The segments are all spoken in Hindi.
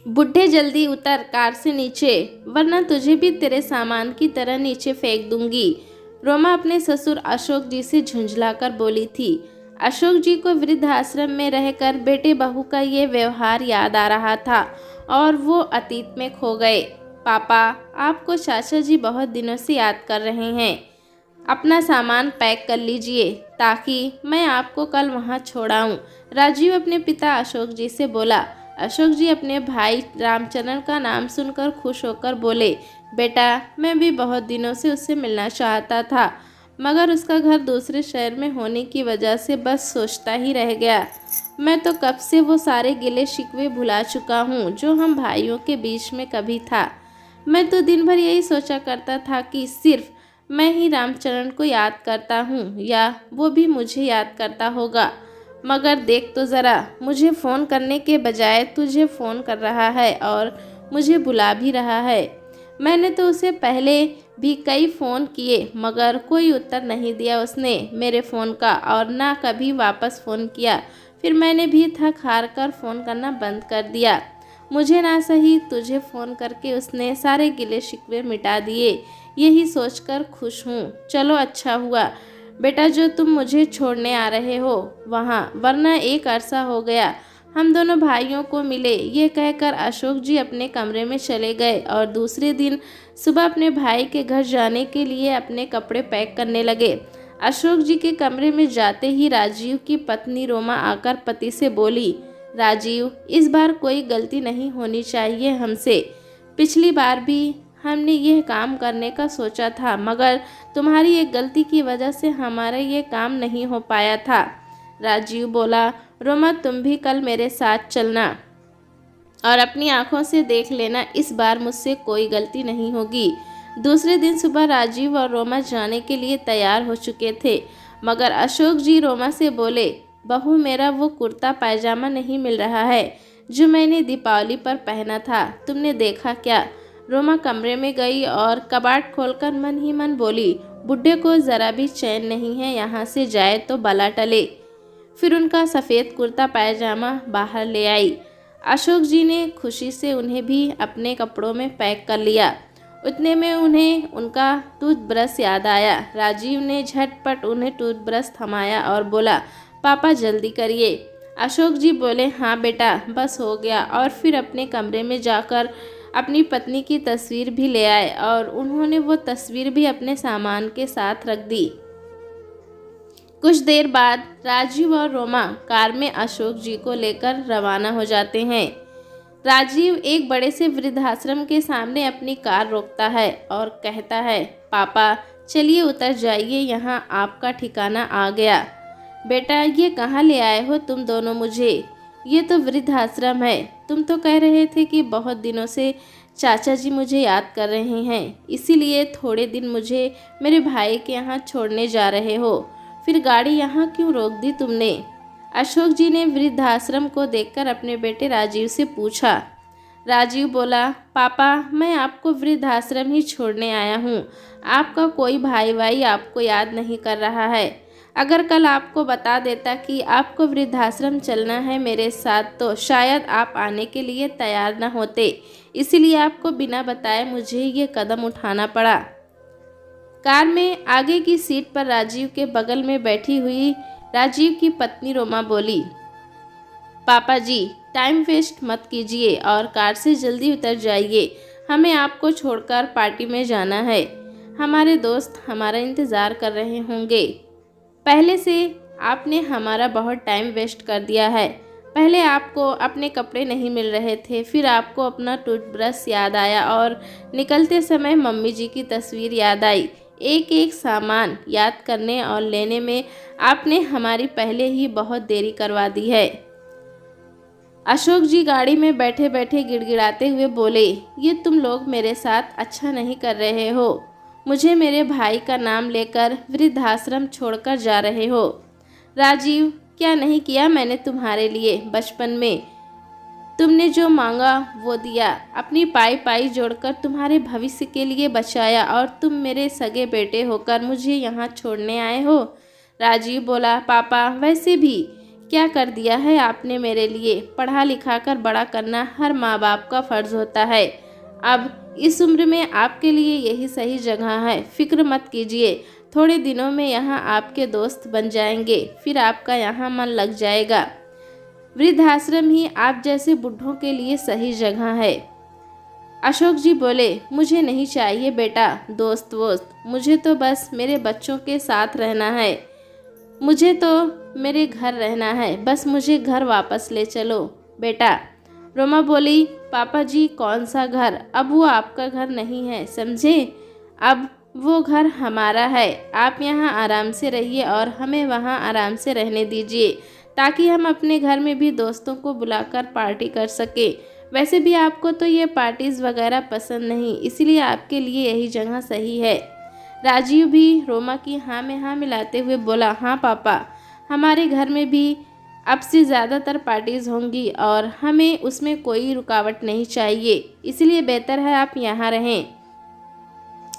बुढ़े जल्दी उतर कार से नीचे, वरना तुझे भी तेरे सामान की तरह नीचे फेंक दूंगी। रोमा अपने ससुर अशोक जी से झुंझलाकर बोली थी। अशोक जी को वृद्धाश्रम में रहकर बेटे बहू का ये व्यवहार याद आ रहा था और वो अतीत में खो गए। पापा, आपको चाचा जी बहुत दिनों से याद कर रहे हैं। अपना सामान पैक कर लीजिए ताकि मैं आपको कल वहाँ छोड़ाऊँ। राजीव अपने पिता अशोक जी से बोला। अशोक जी अपने भाई रामचरण का नाम सुनकर खुश होकर बोले, बेटा, मैं भी बहुत दिनों से उससे मिलना चाहता था, मगर उसका घर दूसरे शहर में होने की वजह से बस सोचता ही रह गया। मैं तो कब से वो सारे गिले शिकवे भुला चुका हूँ जो हम भाइयों के बीच में कभी था। मैं तो दिन भर यही सोचा करता था कि सिर्फ मैं ही रामचरण को याद करता हूँ या वो भी मुझे याद करता होगा। मगर देख तो ज़रा, मुझे फ़ोन करने के बजाय तुझे फ़ोन कर रहा है और मुझे बुला भी रहा है। मैंने तो उसे पहले भी कई फ़ोन किए मगर कोई उत्तर नहीं दिया उसने मेरे फ़ोन का, और ना कभी वापस फ़ोन किया। फिर मैंने भी थक हार कर फ़ोन करना बंद कर दिया। मुझे ना सही तुझे फ़ोन करके उसने सारे गिले शिकवे मिटा दिए, यही सोचकर खुश हूँ। चलो, अच्छा हुआ बेटा जो तुम मुझे छोड़ने आ रहे हो वहाँ, वरना एक अरसा हो गया हम दोनों भाइयों को मिले। ये कहकर अशोक जी अपने कमरे में चले गए और दूसरे दिन सुबह अपने भाई के घर जाने के लिए अपने कपड़े पैक करने लगे। अशोक जी के कमरे में जाते ही राजीव की पत्नी रोमा आकर पति से बोली, राजीव, इस बार कोई गलती नहीं होनी चाहिए हमसे। पिछली बार भी हमने यह काम करने का सोचा था मगर तुम्हारी एक गलती की वजह से हमारा ये काम नहीं हो पाया था। राजीव बोला, रोमा, तुम भी कल मेरे साथ चलना और अपनी आंखों से देख लेना, इस बार मुझसे कोई गलती नहीं होगी। दूसरे दिन सुबह राजीव और रोमा जाने के लिए तैयार हो चुके थे मगर अशोक जी रोमा से बोले, बहू, मेरा वो कुर्ता पायजामा नहीं मिल रहा है जो मैंने दीपावली पर पहना था, तुमने देखा क्या? रोमा कमरे में गई और कबाड़ खोलकर मन ही मन बोली, बुड्ढे को ज़रा भी चैन नहीं है, यहाँ से जाए तो बला टले। फिर उनका सफ़ेद कुर्ता पायजामा बाहर ले आई। अशोक जी ने खुशी से उन्हें भी अपने कपड़ों में पैक कर लिया। उतने में उन्हें उनका टूथब्रश याद आया। राजीव ने झटपट उन्हें टूथब्रश थमाया और बोला, पापा जल्दी करिए। अशोक जी बोले, हाँ बेटा, बस हो गया। और फिर अपने कमरे में जाकर अपनी पत्नी की तस्वीर भी ले आए और उन्होंने वो तस्वीर भी अपने सामान के साथ रख दी। कुछ देर बाद राजीव और रोमा कार में अशोक जी को लेकर रवाना हो जाते हैं। राजीव एक बड़े से वृद्धाश्रम के सामने अपनी कार रोकता है और कहता है, पापा चलिए उतर जाइए, यहाँ आपका ठिकाना आ गया। बेटा, ये कहाँ ले आए हो तुम दोनों मुझे? ये तो वृद्धाश्रम है। तुम तो कह रहे थे कि बहुत दिनों से चाचा जी मुझे याद कर रहे हैं, इसीलिए थोड़े दिन मुझे मेरे भाई के यहाँ छोड़ने जा रहे हो। फिर गाड़ी यहाँ क्यों रोक दी तुमने? अशोक जी ने वृद्धाश्रम को देखकर अपने बेटे राजीव से पूछा। राजीव बोला, पापा, मैं आपको वृद्धाश्रम ही छोड़ने आया हूँ। आपका कोई भाई भाई आपको याद नहीं कर रहा है। अगर कल आपको बता देता कि आपको वृद्धाश्रम चलना है मेरे साथ तो शायद आप आने के लिए तैयार न होते, इसीलिए आपको बिना बताए मुझे ये कदम उठाना पड़ा। कार में आगे की सीट पर राजीव के बगल में बैठी हुई राजीव की पत्नी रोमा बोली, पापा जी, टाइम वेस्ट मत कीजिए और कार से जल्दी उतर जाइए। हमें आपको छोड़कर पार्टी में जाना है। हमारे दोस्त हमारा इंतज़ार कर रहे होंगे। पहले से आपने हमारा बहुत टाइम वेस्ट कर दिया है। पहले आपको अपने कपड़े नहीं मिल रहे थे, फिर आपको अपना टूथब्रश याद आया और निकलते समय मम्मी जी की तस्वीर याद आई। एक एक सामान याद करने और लेने में आपने हमारी पहले ही बहुत देरी करवा दी है। अशोक जी गाड़ी में बैठे बैठे गिड़गिड़ाते हुए बोले, ये तुम लोग मेरे साथ अच्छा नहीं कर रहे हो। मुझे मेरे भाई का नाम लेकर वृद्धाश्रम छोड़कर जा रहे हो। राजीव, क्या नहीं किया मैंने तुम्हारे लिए बचपन में? तुमने जो मांगा वो दिया, अपनी पाई पाई जोड़कर तुम्हारे भविष्य के लिए बचाया और तुम मेरे सगे बेटे होकर मुझे यहाँ छोड़ने आए हो। राजीव बोला, पापा, वैसे भी क्या कर दिया है आपने मेरे लिए। पढ़ा लिखा कर बड़ा करना हर माँ बाप का फ़र्ज़ होता है। अब इस उम्र में आपके लिए यही सही जगह है। फ़िक्र मत कीजिए, थोड़े दिनों में यहाँ आपके दोस्त बन जाएंगे, फिर आपका यहाँ मन लग जाएगा। वृद्धाश्रम ही आप जैसे बूढ़ों के लिए सही जगह है। अशोक जी बोले, मुझे नहीं चाहिए बेटा दोस्त वोस्त, मुझे तो बस मेरे बच्चों के साथ रहना है। मुझे तो मेरे घर रहना है, बस मुझे घर वापस ले चलो बेटा। रोमा बोली, पापा जी कौन सा घर, अब वो आपका घर नहीं है, समझे। अब वो घर हमारा है। आप यहाँ आराम से रहिए और हमें वहाँ आराम से रहने दीजिए, ताकि हम अपने घर में भी दोस्तों को बुलाकर पार्टी कर सकें। वैसे भी आपको तो ये पार्टीज़ वगैरह पसंद नहीं, इसलिए आपके लिए यही जगह सही है। राजीव भी रोमा की हाँ में हाँ मिलाते हुए बोला, हाँ पापा, हमारे घर में भी अब से ज़्यादातर पार्टीज़ होंगी और हमें उसमें कोई रुकावट नहीं चाहिए, इसलिए बेहतर है आप यहाँ रहें।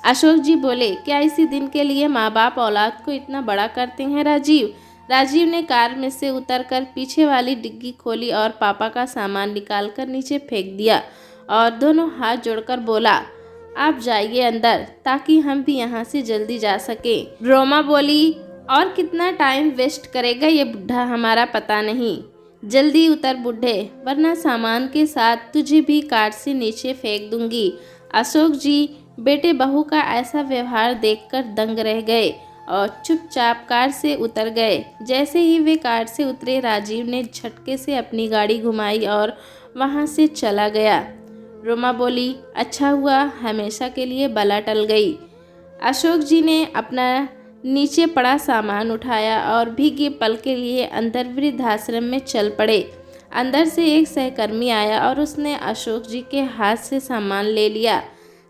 अशोक जी बोले, क्या इसी दिन के लिए माँ बाप औलाद को इतना बड़ा करते हैं राजीव। राजीव ने कार में से उतरकर पीछे वाली डिग्गी खोली और पापा का सामान निकालकर नीचे फेंक दिया और दोनों हाथ जोड़कर बोला, आप जाइए अंदर, ताकि हम भी यहाँ से जल्दी जा सकें। रोमा बोली, और कितना टाइम वेस्ट करेगा ये बुढ़ा हमारा पता नहीं। जल्दी उतर बूढ़े, वरना सामान के साथ तुझे भी कार से नीचे फेंक दूंगी। अशोक जी बेटे बहू का ऐसा व्यवहार देखकर दंग रह गए और चुपचाप कार से उतर गए। जैसे ही वे कार से उतरे, राजीव ने झटके से अपनी गाड़ी घुमाई और वहाँ से चला गया। रोमा बोली, अच्छा हुआ हमेशा के लिए बला टल गई। अशोक जी ने अपना नीचे पड़ा सामान उठाया और भीगे पल के लिए अंदर वृद्धाश्रम में चल पड़े। अंदर से एक सहकर्मी आया और उसने अशोक जी के हाथ से सामान ले लिया।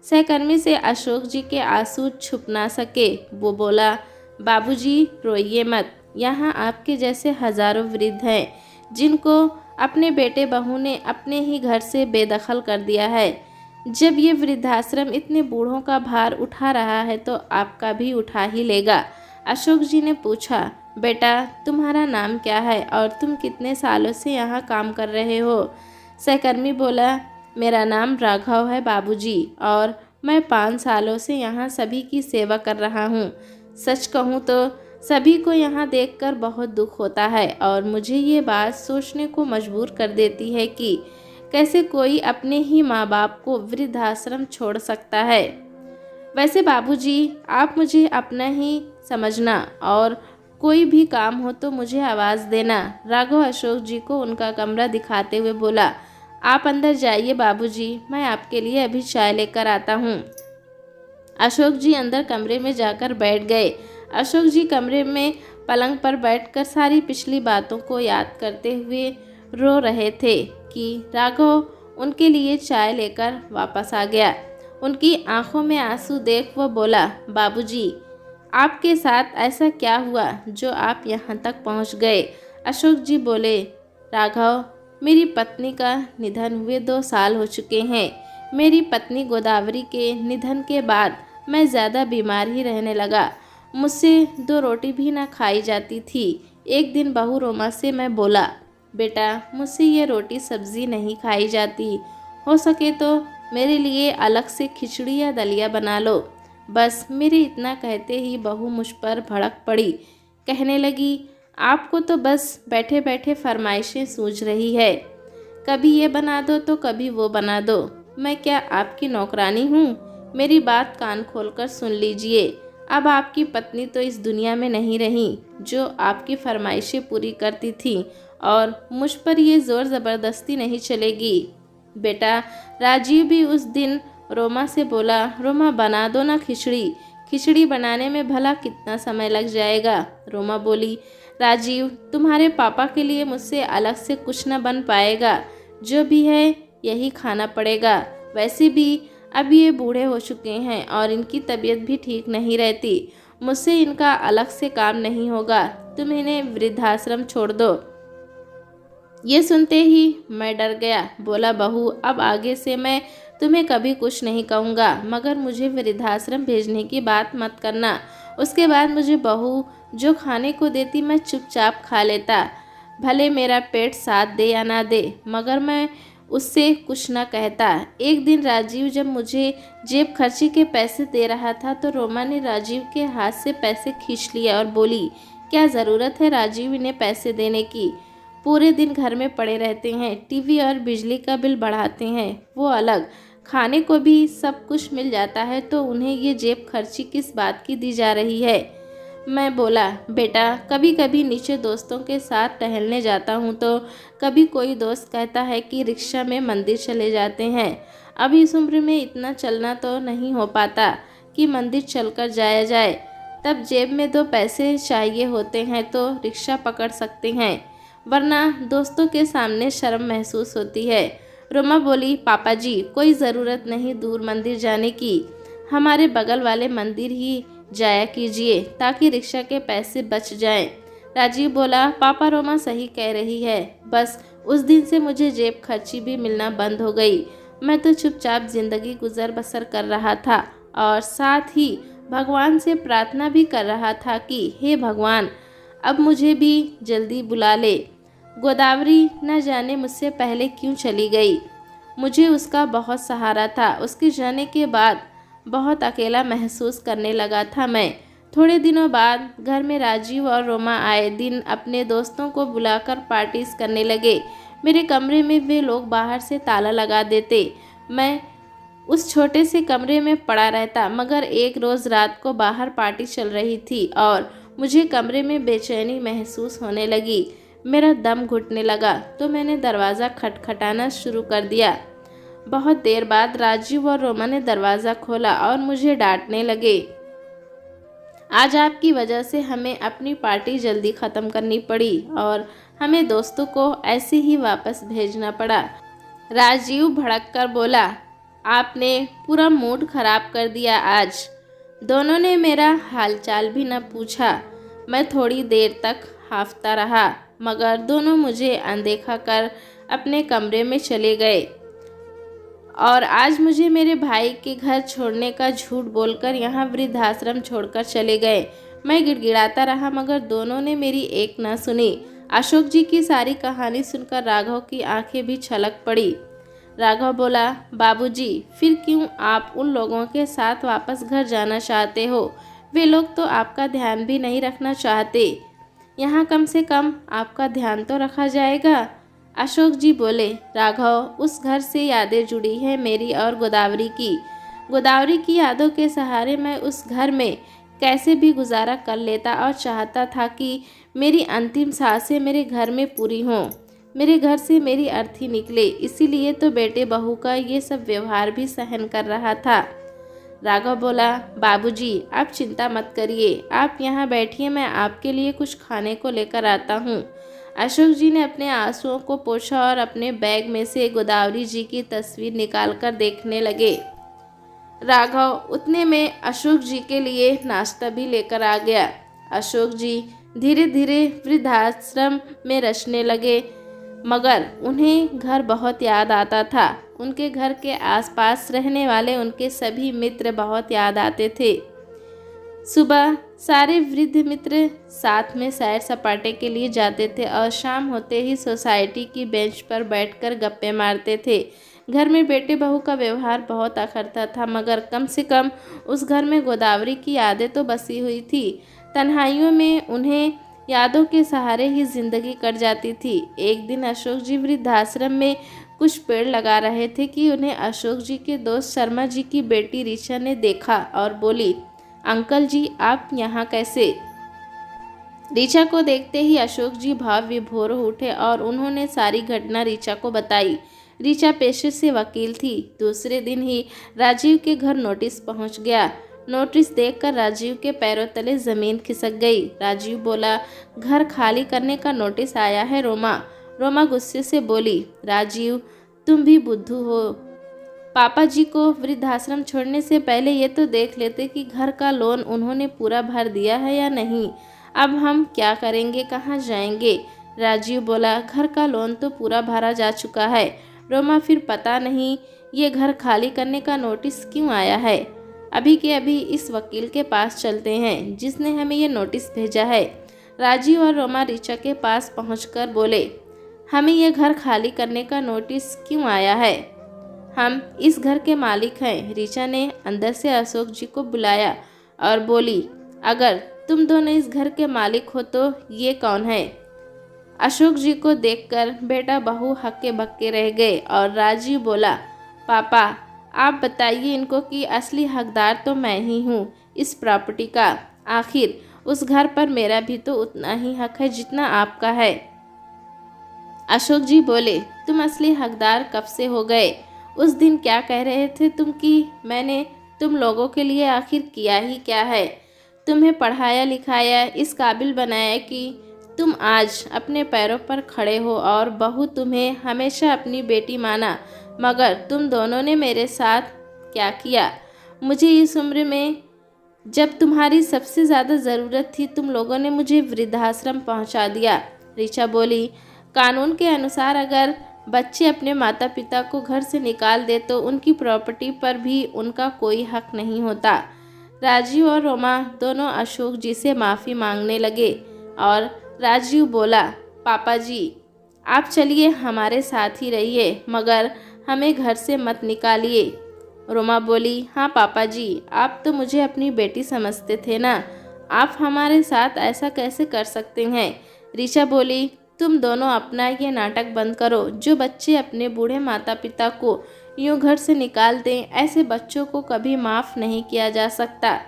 सहकर्मी से अशोक जी के आंसू छुप ना सके। वो बोला, बाबूजी रोइए मत, यहाँ आपके जैसे हजारों वृद्ध हैं जिनको अपने बेटे बहू ने अपने ही घर से बेदखल कर दिया है। जब ये वृद्धाश्रम इतने बूढ़ों का भार उठा रहा है तो आपका भी उठा ही लेगा। अशोक जी ने पूछा, बेटा तुम्हारा नाम क्या है और तुम कितने सालों से यहाँ काम कर रहे हो। सहकर्मी बोला, मेरा नाम राघव है बाबूजी, और मैं 5 सालों से यहाँ सभी की सेवा कर रहा हूँ। सच कहूँ तो सभी को यहाँ देखकर बहुत दुख होता है और मुझे ये बात सोचने को मजबूर कर देती है कि कैसे कोई अपने ही माँ बाप को वृद्धाश्रम छोड़ सकता है। वैसे बाबूजी आप मुझे अपना ही समझना और कोई भी काम हो तो मुझे आवाज़ देना। राघव अशोक जी को उनका कमरा दिखाते हुए बोला, आप अंदर जाइए बाबूजी, मैं आपके लिए अभी चाय लेकर आता हूँ। अशोक जी अंदर कमरे में जाकर बैठ गए। अशोक जी कमरे में पलंग पर बैठकर सारी पिछली बातों को याद करते हुए रो रहे थे कि राघव उनके लिए चाय लेकर वापस आ गया। उनकी आंखों में आंसू देख वो बोला, बाबूजी आपके साथ ऐसा क्या हुआ जो आप यहाँ तक पहुँच गए। अशोक जी बोले, राघव मेरी पत्नी का निधन हुए 2 साल हो चुके हैं। मेरी पत्नी गोदावरी के निधन के बाद मैं ज़्यादा बीमार ही रहने लगा। मुझसे 2 रोटी भी ना खाई जाती थी। एक दिन बहू रोमा से मैं बोला, बेटा मुझसे ये रोटी सब्ज़ी नहीं खाई जाती, हो सके तो मेरे लिए अलग से खिचड़ी या दलिया बना लो। बस मेरे इतना कहते ही बहू मुझ पर भड़क पड़ी। कहने लगी, आपको तो बस बैठे बैठे फरमाइशें सूझ रही है, कभी ये बना दो तो कभी वो बना दो। मैं क्या आपकी नौकरानी हूँ। मेरी बात कान खोलकर सुन लीजिए। अब आपकी पत्नी तो इस दुनिया में नहीं रही जो आपकी फरमाइशें पूरी करती थी, और मुझ पर ये ज़ोर ज़बरदस्ती नहीं चलेगी। बेटा राजीव भी उस दिन रोमा से बोला, रोमा बना दो ना खिचड़ी, खिचड़ी बनाने में भला कितना समय लग जाएगा। रोमा बोली, राजीव तुम्हारे पापा के लिए मुझसे अलग से कुछ न बन पाएगा, जो भी है यही खाना पड़ेगा। वैसे भी अब ये बूढ़े हो चुके हैं और इनकी तबीयत भी ठीक नहीं रहती, मुझसे इनका अलग से काम नहीं होगा, तुम इन्हें वृद्धाश्रम छोड़ दो। ये सुनते ही मैं डर गया। बोला, बहू अब आगे से मैं तुम्हें कभी कुछ नहीं कहूँगा, मगर मुझे वृद्धाश्रम भेजने की बात मत करना। उसके बाद मुझे बहू जो खाने को देती मैं चुपचाप खा लेता। भले मेरा पेट साथ दे या ना दे, मगर मैं उससे कुछ न कहता। एक दिन राजीव जब मुझे जेब खर्ची के पैसे दे रहा था तो रोमा ने राजीव के हाथ से पैसे खींच लिया और बोली, क्या ज़रूरत है राजीव इन्हें पैसे देने की? पूरे दिन घर में पड़े रहते हैं, टीवी और बिजली का बिल बढ़ाते हैं, वो अलग, खाने को भी सब कुछ मिल जाता है, तो उन्हें ये जेब खर्ची किस बात की दी जा रही है? मैं बोला, बेटा कभी कभी नीचे दोस्तों के साथ टहलने जाता हूँ तो कभी कोई दोस्त कहता है कि रिक्शा में मंदिर चले जाते हैं। अब इस उम्र में इतना चलना तो नहीं हो पाता कि मंदिर चलकर जाया जाए। तब जेब में 2 पैसे चाहिए होते हैं तो रिक्शा पकड़ सकते हैं, वरना दोस्तों के सामने शर्म महसूस होती है। रोमा बोली, पापा जी कोई ज़रूरत नहीं दूर मंदिर जाने की, हमारे बगल वाले मंदिर ही जाया कीजिए ताकि रिक्शा के पैसे बच जाएं। राजीव बोला, पापा रोमा सही कह रही है, बस उस दिन से मुझे जेब खर्ची भी मिलना बंद हो गई। मैं तो चुपचाप जिंदगी गुजर बसर कर रहा था और साथ ही भगवान से प्रार्थना भी कर रहा था कि हे भगवान अब मुझे भी जल्दी बुला ले। गोदावरी न जाने मुझसे पहले क्यों चली गई, मुझे उसका बहुत सहारा था। उसके जाने के बाद बहुत अकेला महसूस करने लगा था मैं। थोड़े दिनों बाद घर में राजीव और रोमा आए दिन अपने दोस्तों को बुलाकर पार्टीज करने लगे। मेरे कमरे में वे लोग बाहर से ताला लगा देते, मैं उस छोटे से कमरे में पड़ा रहता। मगर एक रोज़ रात को बाहर पार्टी चल रही थी और मुझे कमरे में बेचैनी महसूस होने लगी। मेरा दम घुटने लगा तो मैंने दरवाज़ा खटखटाना शुरू कर दिया। बहुत देर बाद राजीव और रोमा ने दरवाज़ा खोला और मुझे डांटने लगे, आज आपकी वजह से हमें अपनी पार्टी जल्दी ख़त्म करनी पड़ी और हमें दोस्तों को ऐसे ही वापस भेजना पड़ा। राजीव भड़क कर बोला, आपने पूरा मूड खराब कर दिया आज। दोनों ने मेरा हालचाल भी न पूछा। मैं थोड़ी देर तक हांफता रहा, मगर दोनों मुझे अनदेखा कर अपने कमरे में चले गए और आज मुझे मेरे भाई के घर छोड़ने का झूठ बोलकर यहाँ वृद्धाश्रम छोड़कर चले गए। मैं गिड़गिड़ाता रहा मगर दोनों ने मेरी एक न सुनी। अशोक जी की सारी कहानी सुनकर राघव की आंखें भी छलक पड़ी। राघव बोला, बाबूजी फिर क्यों आप उन लोगों के साथ वापस घर जाना चाहते हो? वे लोग तो आपका ध्यान भी नहीं रखना चाहते, यहाँ कम से कम आपका ध्यान तो रखा जाएगा। अशोक जी बोले, राघव उस घर से यादें जुड़ी हैं मेरी और गोदावरी की यादों के सहारे मैं उस घर में कैसे भी गुजारा कर लेता और चाहता था कि मेरी अंतिम सांसें मेरे घर में पूरी हों, मेरे घर से मेरी अर्थी निकले। इसीलिए तो बेटे बहू का ये सब व्यवहार भी सहन कर रहा था। राघव बोला, बाबूजी आप चिंता मत करिए, आप यहाँ बैठिए, मैं आपके लिए कुछ खाने को लेकर आता हूँ। अशोक जी ने अपने आंसुओं को पोंछा और अपने बैग में से गोदावरी जी की तस्वीर निकालकर देखने लगे। राघव उतने में अशोक जी के लिए नाश्ता भी लेकर आ गया। अशोक जी धीरे धीरे वृद्धाश्रम में रचने लगे, मगर उन्हें घर बहुत याद आता था। उनके घर के आसपास रहने वाले उनके सभी मित्र बहुत याद आते थे। सुबह सारे वृद्ध मित्र साथ में सैर सपाटे के लिए जाते थे और शाम होते ही सोसाइटी की बेंच पर बैठकर गप्पे मारते थे। घर में बेटे बहू का व्यवहार बहुत अखरता था, मगर कम से कम उस घर में गोदावरी की यादें तो बसी हुई थी। तन्हाइयों में उन्हें यादों के सहारे ही जिंदगी कट जाती थी। एक दिन अशोक जी वृद्धाश्रम में कुछ पेड़ लगा रहे थे कि उन्हें अशोक जी के दोस्त शर्मा जी की बेटी ऋचा ने देखा और बोली, अंकल जी आप यहाँ कैसे? ऋचा को देखते ही अशोक जी भाव विभोर हो उठे और उन्होंने सारी घटना ऋचा को बताई। ऋचा पेशे से वकील थी। दूसरे दिन ही राजीव के घर नोटिस पहुँच गया। नोटिस देखकर राजीव के पैरों तले जमीन खिसक गई। राजीव बोला, घर खाली करने का नोटिस आया है रोमा। रोमा गुस्से से बोली, राजीव तुम भी बुद्धू हो, पापा जी को वृद्धाश्रम छोड़ने से पहले ये तो देख लेते कि घर का लोन उन्होंने पूरा भर दिया है या नहीं। अब हम क्या करेंगे, कहाँ जाएंगे? राजीव बोला, घर का लोन तो पूरा भरा जा चुका है। रोमा, फिर पता नहीं ये घर खाली करने का नोटिस क्यों आया है। अभी के अभी इस वकील के पास चलते हैं जिसने हमें ये नोटिस भेजा है। राजीव और रोमा ऋचा के पास पहुंचकर बोले, हमें यह घर खाली करने का नोटिस क्यों आया है? हम इस घर के मालिक हैं। ऋचा ने अंदर से अशोक जी को बुलाया और बोली, अगर तुम दोनों इस घर के मालिक हो तो ये कौन है? अशोक जी को देखकर बेटा बहू हक्के बक्के रह गए और राजीव बोला, पापा आप बताइए इनको कि असली हकदार तो मैं ही हूँ इस प्रॉपर्टी का। आखिर उस घर पर मेरा भी तो उतना ही हक है जितना आपका है। अशोक जी बोले, तुम असली हकदार कब से हो गए? उस दिन क्या कह रहे थे तुम कि मैंने तुम लोगों के लिए आखिर किया ही क्या है? तुम्हें पढ़ाया लिखाया, इस काबिल बनाया कि तुम आज अपने पैरों पर खड़े हो और बहू तुम्हें हमेशा अपनी बेटी माना। मगर तुम दोनों ने मेरे साथ क्या किया? मुझे इस उम्र में जब तुम्हारी सबसे ज़्यादा ज़रूरत थी तुम लोगों ने मुझे वृद्धाश्रम पहुंचा दिया। ऋचा बोली, कानून के अनुसार अगर बच्चे अपने माता पिता को घर से निकाल दे तो उनकी प्रॉपर्टी पर भी उनका कोई हक नहीं होता। राजीव और रोमा दोनों अशोक जी से माफ़ी मांगने लगे और राजीव बोला, पापा जी आप चलिए हमारे साथ ही रहिए मगर हमें घर से मत निकालिए। रोमा बोली, हाँ पापा जी, आप तो मुझे अपनी बेटी समझते थे ना, आप हमारे साथ ऐसा कैसे कर सकते हैं? ऋचा बोली, तुम दोनों अपना ये नाटक बंद करो। जो बच्चे अपने बूढ़े माता पिता को यूं घर से निकाल दें, ऐसे बच्चों को कभी माफ़ नहीं किया जा सकता।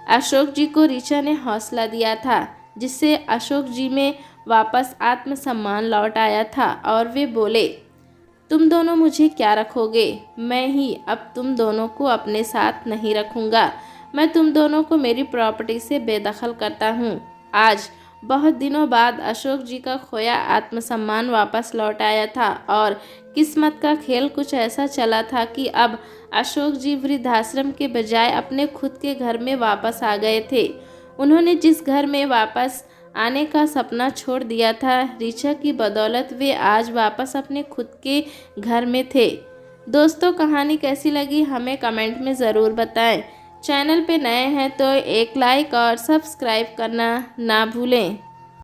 अशोक जी को ऋचा ने हौसला दिया था जिससे अशोक जी में वापस आत्मसम्मान लौट आया था और वे बोले, तुम दोनों मुझे क्या रखोगे? मैं ही अब तुम दोनों को अपने साथ नहीं रखूँगा। मैं तुम दोनों को मेरी प्रॉपर्टी से बेदखल करता हूँ। आज बहुत दिनों बाद अशोक जी का खोया आत्मसम्मान वापस लौट आया था और किस्मत का खेल कुछ ऐसा चला था कि अब अशोक जी वृद्धाश्रम के बजाय अपने खुद के घर में वापस आ गए थे। उन्होंने जिस घर में वापस आने का सपना छोड़ दिया था, ऋचा की बदौलत वे आज वापस अपने खुद के घर में थे। दोस्तों कहानी कैसी लगी हमें कमेंट में ज़रूर बताएं। चैनल पे नए हैं तो एक लाइक और सब्सक्राइब करना ना भूलें।